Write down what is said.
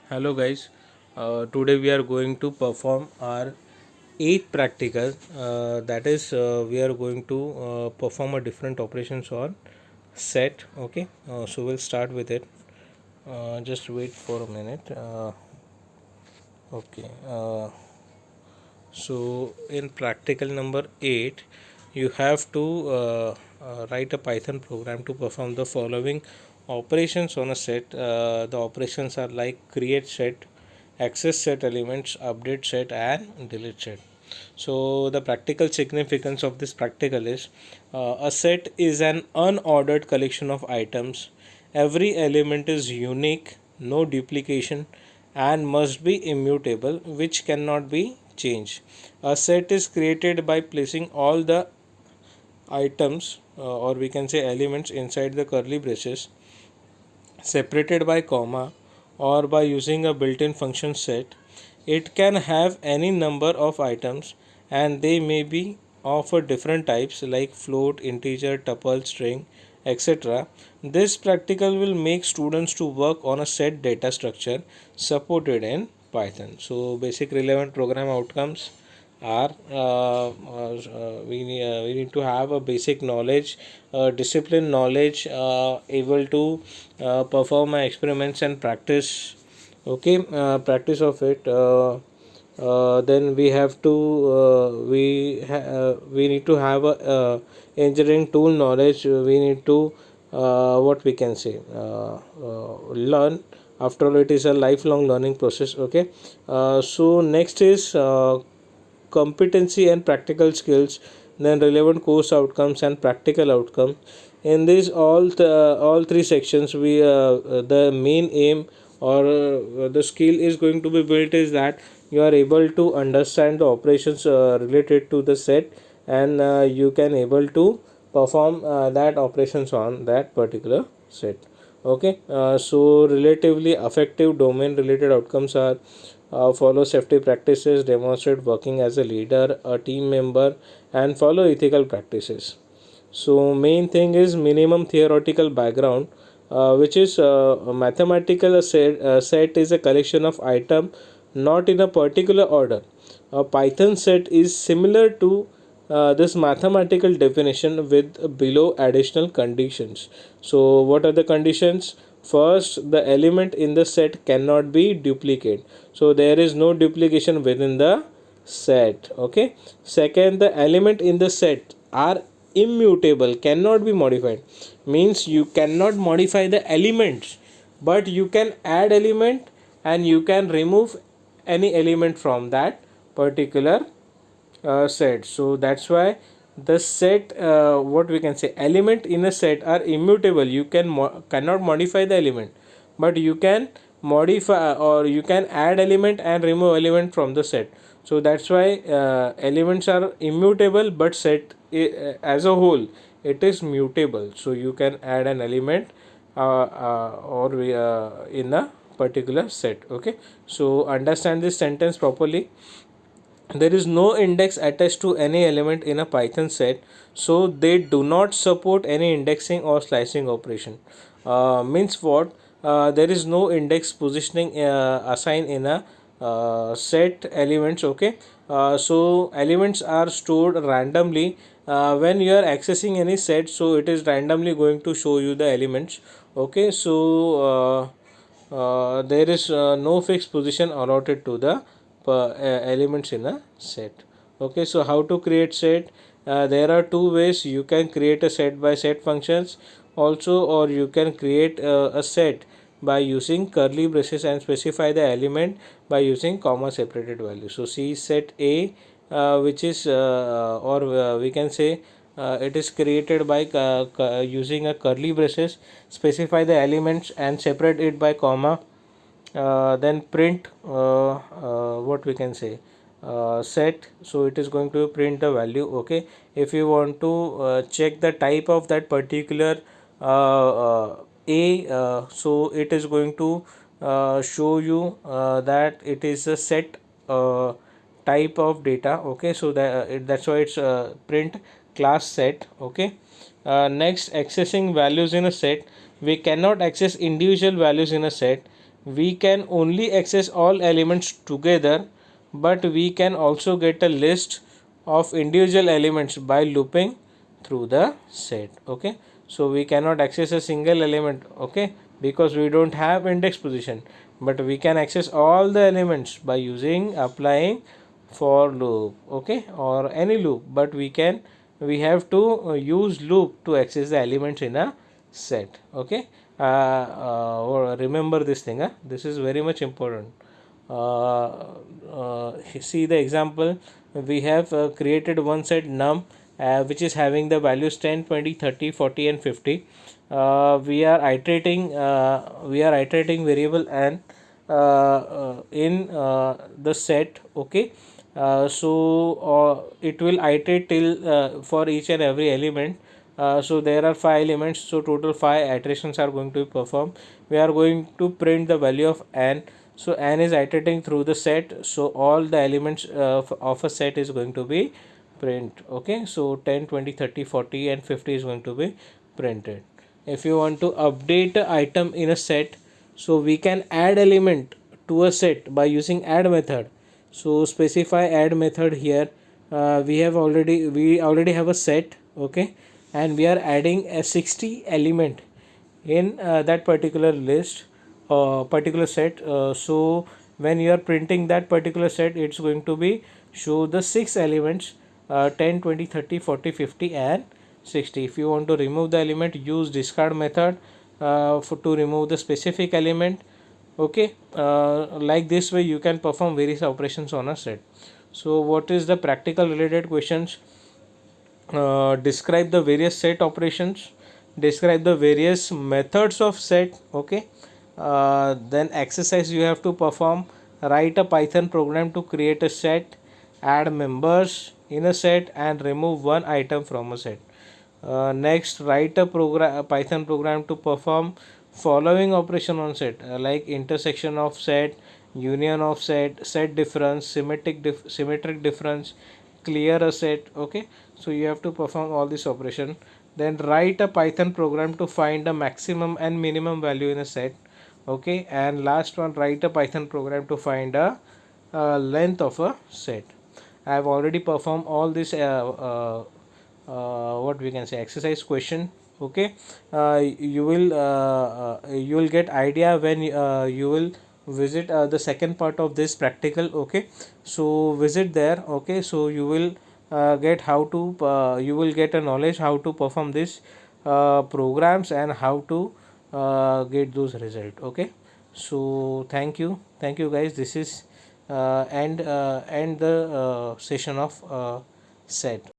Hello guys, today we are going to perform our 8th practical. That is, we are going to perform a different operations on set. Okay, so we'll start with it. Just wait for a minute. Okay, so in practical number 8, you have to write a Python program to perform the following operations on a set. The operations are like create set, access set elements, update set, and delete set. So the practical significance of this practical is a set is an unordered collection of items. Every element is unique, no duplication, and must be immutable, which cannot be changed. A set is created by placing all the items or we can say elements inside the curly braces separated by comma or by using a built-in function set. It can have any number of items and they may be of a different types like float, integer, tuple, string, etc. This practical will make students to work on a set data structure supported in Python. So basic relevant program outcomes are we need to have a basic knowledge, discipline knowledge, able to perform experiments and practice. Okay, practice of it. Then we have to we need to have a engineering tool knowledge. We need to what we can say learn. After all, it is a lifelong learning process. Okay, so next is competency and practical skills, then relevant course outcomes and practical outcomes. In these all three sections, we the main aim or the skill is going to be built is that you are able to understand the operations related to the set, and you can able to perform that operations on that particular set. Okay, so relatively effective domain related outcomes are follow safety practices, demonstrate working as a leader, a team member, and follow ethical practices. So main thing is minimum theoretical background, which is a mathematical set is a collection of item not in a particular order. A Python set is similar to this mathematical definition with below additional conditions. So what are the conditions? First, the element in the set cannot be duplicated, so there is no duplication within the set. Okay, second, the element in the set are immutable, cannot be modified, means you cannot modify the elements, but you can add element and you can remove any element from that particular set. So that's why the set, what we can say, element in a set are immutable. You cannot modify the element, but you can modify or you can add element and remove element from the set. So that's why elements are immutable, but set as a whole it is mutable. So you can add an element or in a particular set. Okay, so understand this sentence properly. There is no index attached to any element in a Python set, so they do not support any indexing or slicing operation. Means what? There is no index positioning assigned in a set elements. Okay, so elements are stored randomly when you are accessing any set, so it is randomly going to show you the elements. Okay, so there is no fixed position allotted to the elements in a set. Okay, so how to create set? There are two ways. You can create a set by set functions also, or you can create a set by using curly braces and specify the element by using comma separated value. So see set A, which is or we can say it is created by using a curly braces, specify the elements and separate it by comma, then print what we can say set. So it is going to print the value. Okay, if you want to check the type of that particular a, so it is going to show you that it is a set type of data. Okay, so that's why it's print class set. Okay, next, accessing values in a set. We cannot access individual values in a set. we can only access all elements together, but we can also get a list of individual elements by looping through the set. Okay, so we cannot access a single element, okay, because we don't have index position, but we can access all the elements by using applying for loop, okay, or any loop, but we have to use loop to access the elements in a set. Okay, or remember this thing, this is very much important. See the example, we have created one set num which is having the values 10, 20, 30, 40 and 50. We are iterating variable n in the set. Okay, it will iterate till for each and every element. So there are 5 elements, so total 5 iterations are going to be performed. We are going to print the value of n. So n is iterating through the set, so all the elements of a set is going to be print. Okay, so 10, 20, 30, 40 and 50 is going to be printed. If you want to update an item in a set, so we can add element to a set by using add method. So specify add method here. We already have a set, okay, and we are adding a 60 element in that particular list, particular set. So when you are printing that particular set, it's going to be show the 6 elements, 10, 20, 30, 40, 50 and 60. If you want to remove the element, use discard method to remove the specific element. Okay, like this way you can perform various operations on a set. So what is the practical related questions? Describe the various set operations, describe the various methods of set. Okay, then exercise you have to perform, write a python program to create a set, add members in a set and remove one item from a set. Next, write a python program to perform following operation on set, like intersection of set, union of set, set difference, symmetric difference, clear a set. Okay, so you have to perform all this operation. Then write a python program to find a maximum and minimum value in a set. Okay, and last one, write a python program to find a length of a set. I have already performed all this what we can say exercise question. Okay, you will get idea when you will visit the second part of this practical. Okay, so visit there. Okay, so you will get how to you will get a knowledge how to perform this programs and how to get those result. Okay, so thank you guys. This is end the session of set.